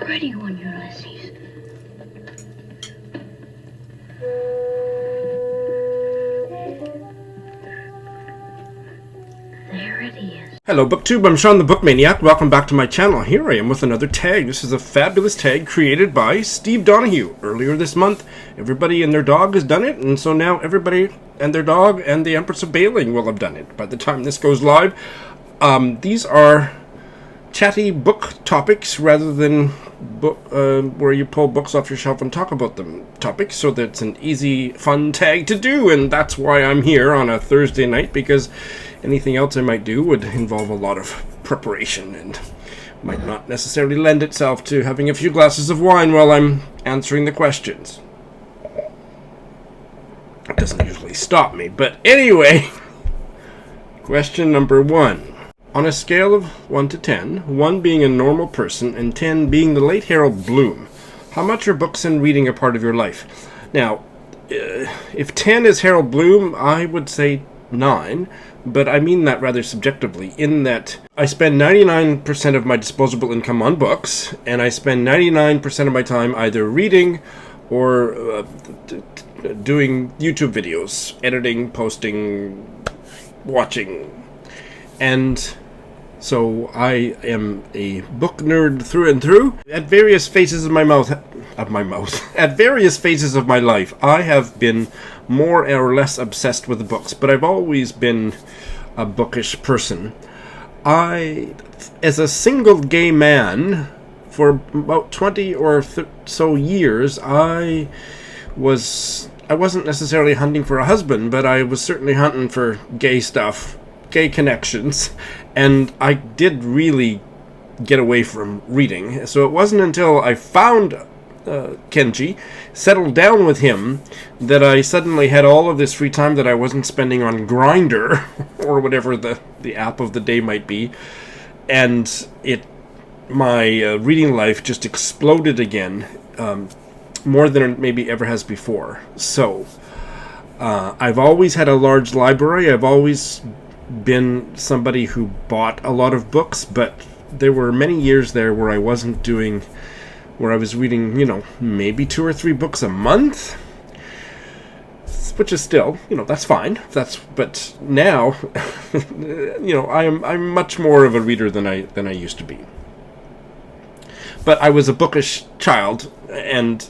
pretty one, Ulysses. There it is. Hello BookTube, I'm Sean the Book Maniac. Welcome back to my channel. Here I am with another tag. This is a fabulous tag created by Steve Donahue. Earlier this month, everybody and their dog has done it, and so now everybody and their dog and the Empress of Bailing will have done it by the time this goes live. These are chatty book topics rather than where you pull books off your shelf and talk about them topics, so that's an easy, fun tag to do, and that's why I'm here on a Thursday night, because anything else I might do would involve a lot of preparation and might not necessarily lend itself to having a few glasses of wine while I'm answering the questions. It doesn't usually stop me, but anyway, question number 1. On a scale of 1 to 10, 1 being a normal person and 10 being the late Harold Bloom, how much are books and reading a part of your life? Now, if 10 is Harold Bloom, I would say 9, but I mean that rather subjectively, in that I spend 99% of my disposable income on books, and I spend 99% of my time either reading or doing YouTube videos, editing, posting, watching. And so I am a book nerd through and through. At various phases of my at various phases of my life, I have been more or less obsessed with the books, but I've always been a bookish person. As a single gay man, for about 20 or so years, I wasn't necessarily hunting for a husband, but I was certainly hunting for gay stuff. Gay connections, and I did really get away from reading. So it wasn't until I found Kenji, settled down with him, that I suddenly had all of this free time that I wasn't spending on Grindr or whatever the app of the day might be, and my reading life just exploded again, more than it maybe ever has before. So I've always had a large library. I've always been somebody who bought a lot of books, but there were many years there where I was reading, maybe 2 or 3 books a month, which is still, that's fine. But now, I'm much more of a reader than I used to be. But I was a bookish child and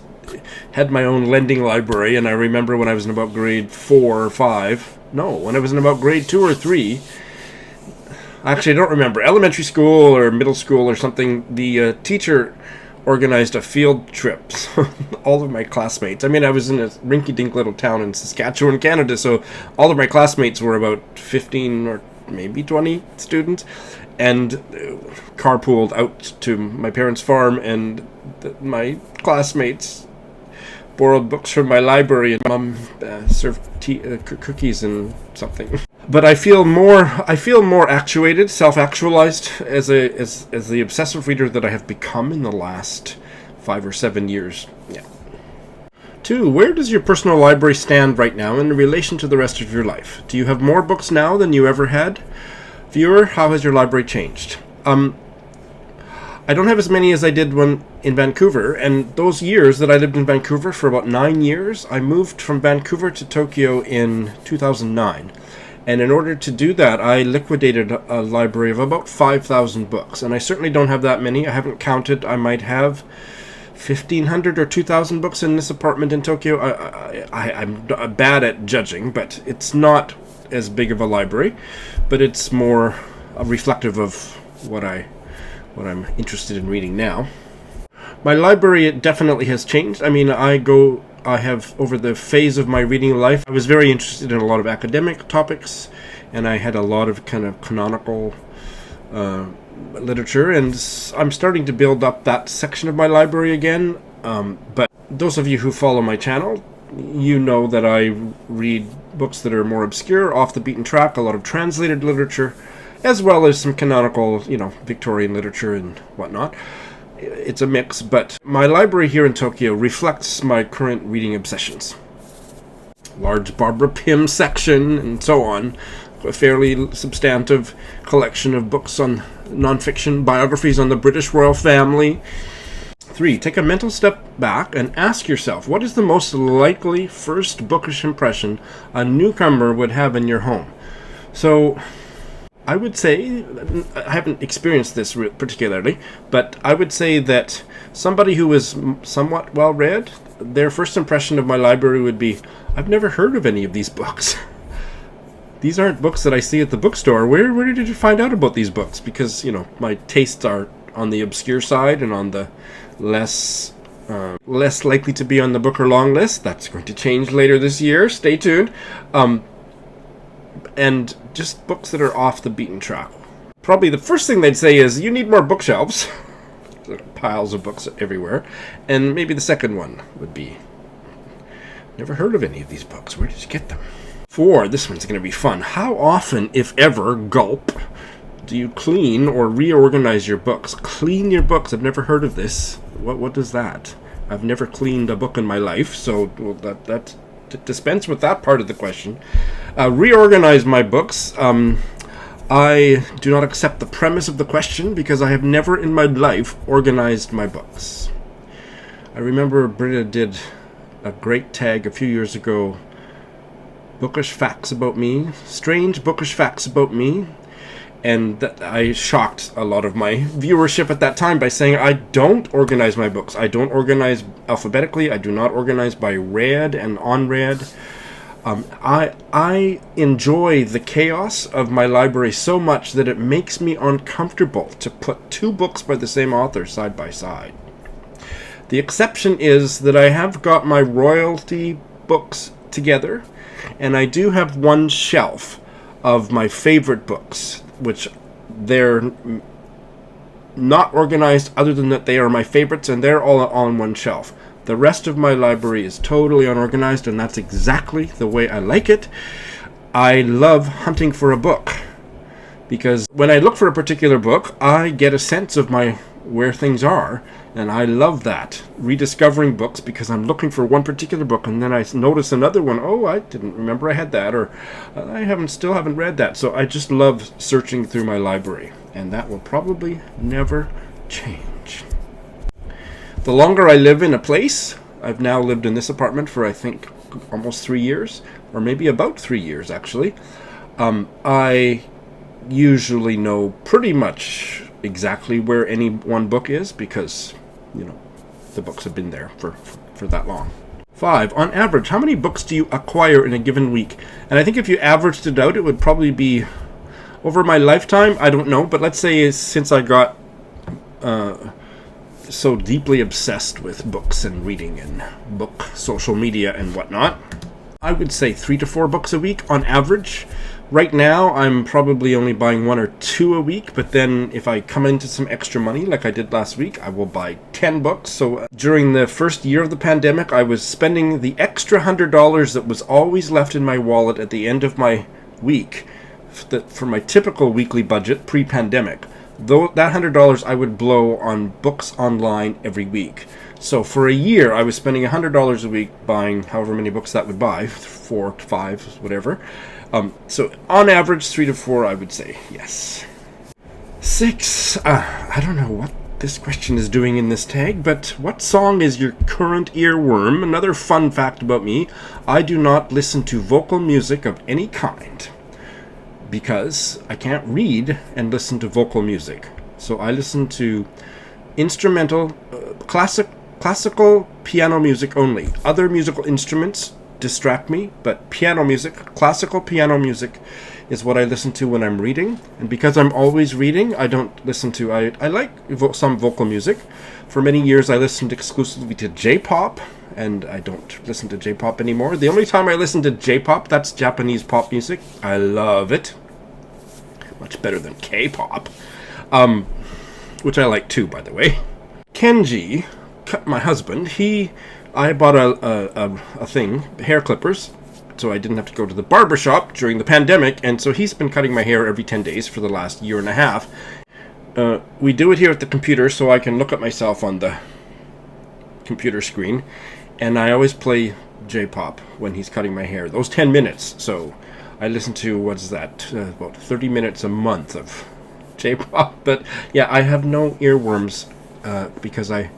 had my own lending library, and I remember when I was in about grade 4 or 5. No, when I was in about grade 2 or 3, actually I don't remember, elementary school or middle school or something, the teacher organized a field trip. All of my classmates, I was in a rinky-dink little town in Saskatchewan, Canada, so all of my classmates were about 15 or maybe 20 students, and carpooled out to my parents' farm, and my classmates borrowed books from my library, and Mom served cookies and something. But I feel more actuated, self-actualized as the obsessive reader that I have become in the last 5 or 7 years. Yeah. 2. Where does your personal library stand right now in relation to the rest of your life? Do you have more books now than you ever had? Viewer, how has your library changed? I don't have as many as I did when in Vancouver, and those years that I lived in Vancouver for about 9 years, I moved from Vancouver to Tokyo in 2009. And in order to do that, I liquidated a library of about 5,000 books. And I certainly don't have that many. I haven't counted. I might have 1,500 or 2,000 books in this apartment in Tokyo. I'm bad at judging, but it's not as big of a library. But it's more reflective of what I'm interested in reading now. My library definitely has changed. I have, over the phase of my reading life, I was very interested in a lot of academic topics, and I had a lot of kind of canonical literature, and I'm starting to build up that section of my library again. But those of you who follow my channel, you know that I read books that are more obscure, off the beaten track, a lot of translated literature, as well as some canonical, Victorian literature and whatnot. It's a mix, but my library here in Tokyo reflects my current reading obsessions. Large Barbara Pym section and so on. A fairly substantive collection of books on nonfiction biographies on the British royal family. 3, take a mental step back and ask yourself, what is the most likely first bookish impression a newcomer would have in your home? So I would say, I haven't experienced this particularly, but I would say that somebody who is somewhat well-read, their first impression of my library would be, I've never heard of any of these books. These aren't books that I see at the bookstore. Where did you find out about these books? Because, my tastes are on the obscure side and on the less likely to be on the Booker long list. That's going to change later this year. Stay tuned. And just books that are off the beaten track. Probably the first thing they'd say is, you need more bookshelves. Piles of books everywhere. And maybe the second one would be, never heard of any of these books. Where did you get them? 4, this one's going to be fun. How often, if ever, gulp, do you clean or reorganize your books? Clean your books. I've never heard of this. What is that? I've never cleaned a book in my life, so that dispense with that part of the question. Reorganize my books. I do not accept the premise of the question because I have never in my life organized my books. I remember Britta did a great tag a few years ago, bookish facts about me, strange bookish facts about me, and that I shocked a lot of my viewership at that time by saying I don't organize my books. I don't organize alphabetically. I do not organize by read and unread. I enjoy the chaos of my library so much that it makes me uncomfortable to put 2 books by the same author side by side. The exception is that I have got my royalty books together, and I do have one shelf of my favorite books, which they're not organized other than that they are my favorites, and they're all on one shelf. The rest of my library is totally unorganized, and that's exactly the way I like it. I love hunting for a book, because when I look for a particular book, I get a sense of where things are, and I love that. Rediscovering books because I'm looking for one particular book, and then I notice another one. Oh, I didn't remember I had that, or I still haven't read that. So I just love searching through my library, and that will probably never change. The longer I live in a place, I've now lived in this apartment for I think almost 3 years, or maybe about 3 years actually. I usually know pretty much exactly where any one book is because, the books have been there for that long. 5, on average, how many books do you acquire in a given week? And I think if you averaged it out, it would probably be, over my lifetime, I don't know, but let's say since I got so deeply obsessed with books and reading and book social media and whatnot, I would say 3 to 4 books a week on average. Right now, I'm probably only buying 1 or 2 a week, but then if I come into some extra money, like I did last week, I will buy 10 books. So during the first year of the pandemic, I was spending the extra $100 that was always left in my wallet at the end of my week for my typical weekly budget pre-pandemic. Though that $100 I would blow on books online every week. So for a year, I was spending $100 a week buying however many books that would buy, 4 to 5, whatever. So on average, 3 to 4, I would say, yes. 6, I don't know what this question is doing in this tag, but what song is your current earworm? Another fun fact about me, I do not listen to vocal music of any kind, because I can't read and listen to vocal music. So I listen to instrumental, classical piano music only. Other musical instruments distract me, but piano music, classical piano music is what I listen to when I'm reading. And because I'm always reading, I don't listen to, I like some vocal music. For many years I listened exclusively to J-pop, and I don't listen to J-pop anymore. The only time I listen to J-pop, that's Japanese pop music. I love it. Much better than K-pop. Which I like too, by the way. Kenji, my husband, I bought a thing, hair clippers, so I didn't have to go to the barber shop during the pandemic, and so he's been cutting my hair every 10 days for the last year and a half. We do it here at the computer so I can look at myself on the computer screen, and I always play J-pop when he's cutting my hair, those 10 minutes, so I listen to, about 30 minutes a month of J-pop, but yeah, I have no earworms, because I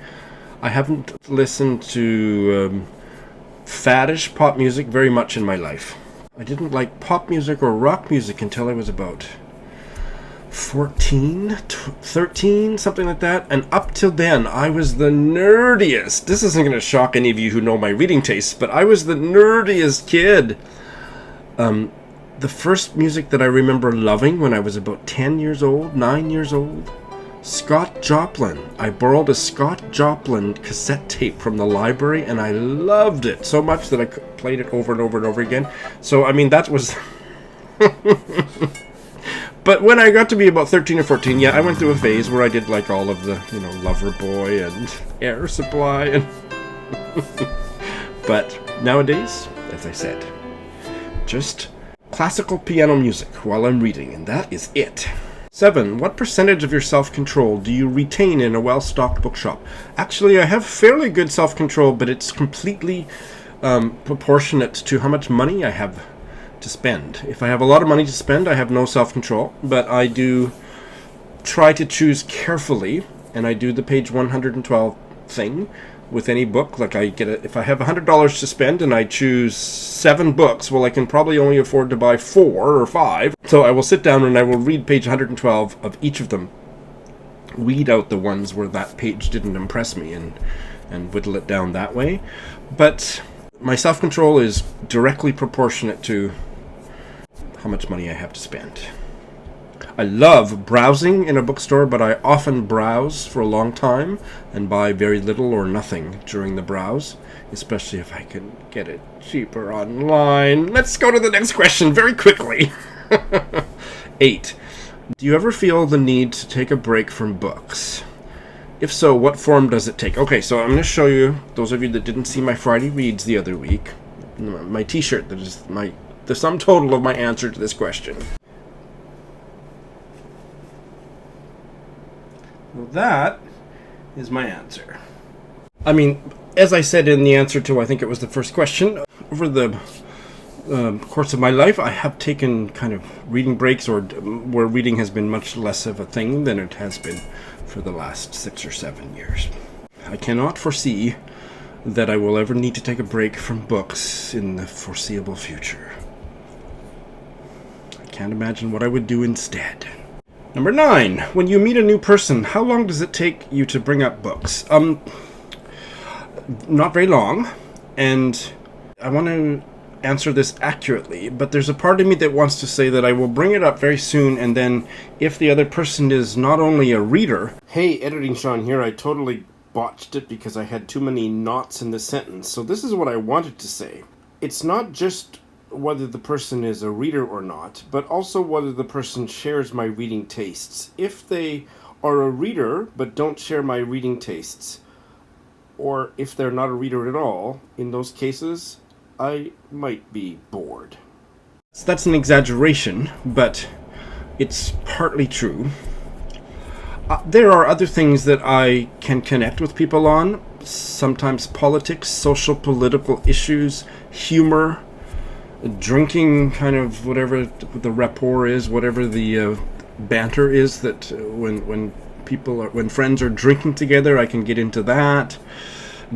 I haven't listened to faddish pop music very much in my life. I didn't like pop music or rock music until I was about 14, 13, something like that. And up till then, I was the nerdiest. This isn't going to shock any of you who know my reading tastes, but I was the nerdiest kid. The first music that I remember loving when I was about 10 years old, 9 years old, Scott Joplin. I borrowed a Scott Joplin cassette tape from the library, and I loved it so much that I played it over and over and over again. So, I mean, that was... But when I got to be about 13 or 14, yeah, I went through a phase where I did like all of the, Loverboy and Air Supply. And But nowadays, as I said, just classical piano music while I'm reading, and that is it. 7. What percentage of your self-control do you retain in a well-stocked bookshop? Actually, I have fairly good self-control, but it's completely proportionate to how much money I have to spend. If I have a lot of money to spend, I have no self-control, but I do try to choose carefully, and I do the page 112 thing with any book. Like if I have $100 to spend and I choose 7 books, well, I can probably only afford to buy 4 or 5. So I will sit down and I will read page 112 of each of them, weed out the ones where that page didn't impress me, and whittle it down that way. But my self-control is directly proportionate to how much money I have to spend. I love browsing in a bookstore, but I often browse for a long time and buy very little or nothing during the browse, especially if I can get it cheaper online. Let's go to the next question very quickly. 8. Do you ever feel the need to take a break from books? If so, what form does it take? Okay, so I'm going to show you, those of you that didn't see my Friday Reads the other week, my t-shirt that is the sum total of my answer to this question. Well, that is my answer. I mean, as I said in the answer to, I think it was the first question, over the course of my life, I have taken kind of reading breaks, or where reading has been much less of a thing than it has been for the last 6 or 7 years. I cannot foresee that I will ever need to take a break from books in the foreseeable future. I can't imagine what I would do instead. Number 9. When you meet a new person, how long does it take you to bring up books? Not very long, and I want to answer this accurately, but there's a part of me that wants to say that I will bring it up very soon, and then if the other person is not only a reader... Hey, Editing Sean here, I totally botched it because I had too many knots in the sentence, so this is what I wanted to say. It's not just whether the person is a reader or not, but also whether the person shares my reading tastes. If they are a reader but don't share my reading tastes, or if they're not a reader at all, in those cases, I might be bored. So that's an exaggeration, but it's partly true. There are other things that I can connect with people on, sometimes politics, social, political issues, humor, drinking, kind of whatever the rapport is, whatever the banter is that when friends are drinking together, I can get into that.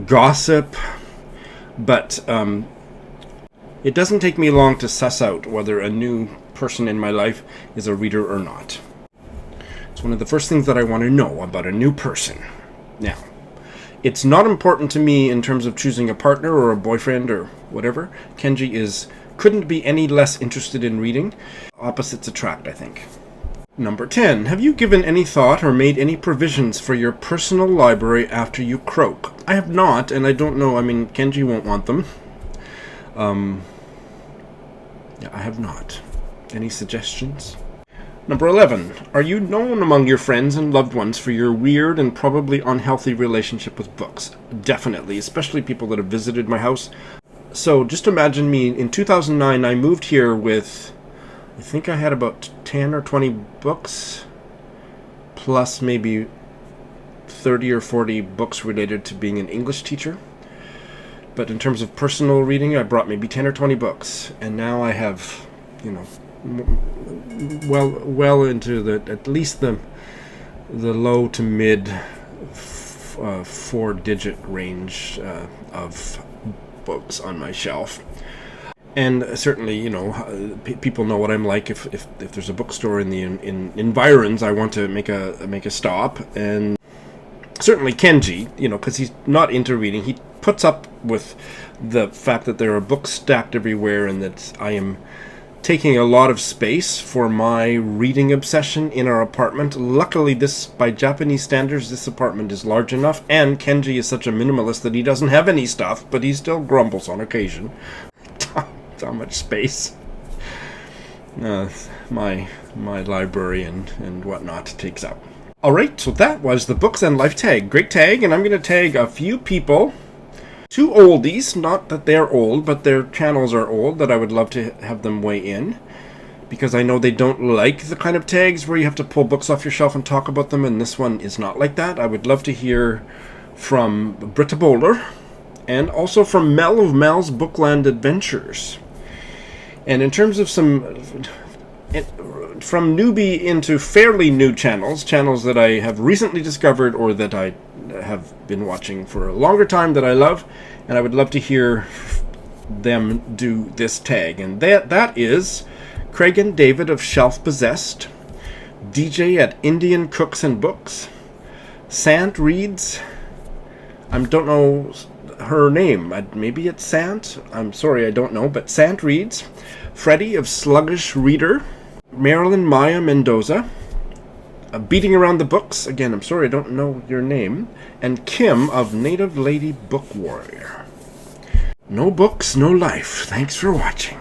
Gossip, but it doesn't take me long to suss out whether a new person in my life is a reader or not. It's one of the first things that I want to know about a new person. Now, it's not important to me in terms of choosing a partner or a boyfriend or whatever. Kenji couldn't be any less interested in reading. Opposites attract, I think. Number 10. Have you given any thought or made any provisions for your personal library after you croak? I have not, and I don't know. I mean, Kenji won't want them. Yeah, I have not. Any suggestions? Number 11. Are you known among your friends and loved ones for your weird and probably unhealthy relationship with books? Definitely, especially people that have visited my house. So just imagine me, in 2009, I moved here with, I think I had about 10 or 20 books, plus maybe 30 or 40 books related to being an English teacher. But in terms of personal reading, I brought maybe 10 or 20 books, and now I have, well into at least the low to mid 4-digit range of books on my shelf. And certainly, you know, people know what I'm like. If there's a bookstore in the environs, I want to make a stop. And certainly Kenji, you know, because he's not into reading, he puts up with the fact that there are books stacked everywhere and that I am taking a lot of space for my reading obsession in our apartment. Luckily, by Japanese standards, this apartment is large enough, and Kenji is such a minimalist that he doesn't have any stuff, but he still grumbles on occasion. How much space my library and whatnot takes up. Alright, so that was the Books and Life tag. Great tag, and I'm going to tag a few people. 2 oldies, not that they're old, but their channels are old, that I would love to have them weigh in. Because I know they don't like the kind of tags where you have to pull books off your shelf and talk about them, and this one is not like that. I would love to hear from Britta Bowler, and also from Mel of Mel's Bookland Adventures. And in terms of from newbie into fairly new channels that I have recently discovered or that I have been watching for a longer time that I love, and I would love to hear them do this tag. And that is Craig and David of Shelf Possessed, DJ at Indian Cooks and Books, Sant Reads, I don't know her name, maybe it's Sant, I'm sorry, I don't know, but Sant Reads, Freddie of Sluggish Reader, Marilyn Maya Mendoza, Beating Around the Books, again, I'm sorry, I don't know your name, and Kim of Native Lady Book Warrior. No books, no life. Thanks for watching.